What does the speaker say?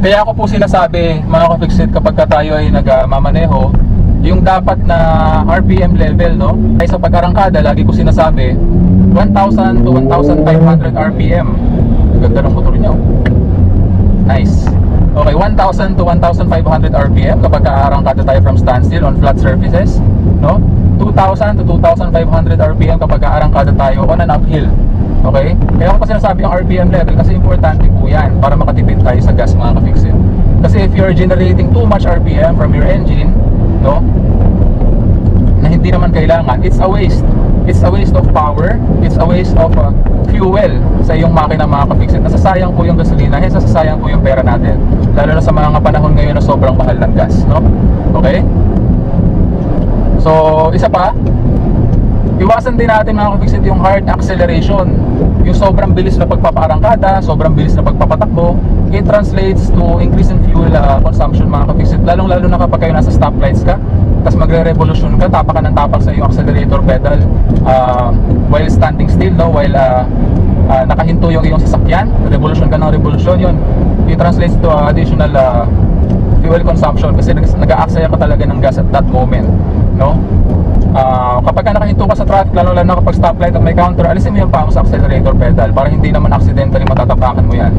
Kaya ako po sinasabi, mga ka-fixit, kapag tayo ay nagmamaneho, yung dapat na RPM level, no? Ay sa pag-arangkada, lagi ko sinasabi, 1,000 to 1,500 RPM. Ganda ng motor niya. Nice. Okay, 1,000 to 1,500 RPM kapag arangkada tayo from standstill on flat surfaces, no? 2,000 to 2,500 RPM kapag arangkada tayo on an uphill. Okay? Kaya ako pa sinasabi ang RPM level kasi importante po yan para makatipid tayo sa gas, mga ka-fixit. Kasi if you're generating too much RPM from your engine, no, na hindi naman kailangan, it's a waste. It's a waste of power, it's a waste of fuel sa iyong makina, mga ka-fixit. Nasasayang po yung gasolina, hence nasasayang po yung pera natin. Lalo na sa mga panahon ngayon na sobrang mahal ng gas, no? Okay? So, isa pa, iwasan din natin, mga ka-fixit, yung hard acceleration. Yung sobrang bilis na pagpaparangkada, sobrang bilis na pagpapatakbo, it translates to increase in fuel consumption, mga ka-fixit. Lalong-lalo na kapag kayo nasa stoplights ka, tapos magre-revolution ka, tapak ka ng tapak sa iyong accelerator pedal while standing still, no? While nakahinto yung iyong sasakyan, revolution ka ng revolution, yun, it translates to additional fuel consumption kasi nag-aaksaya ka talaga ng gas at that moment, no? Kapag nakahinto ka sa traffic, lalo na kapag stoplight at may counter, alisin mo yung paa mo sa accelerator pedal para hindi naman accidentally matatapakan mo yan.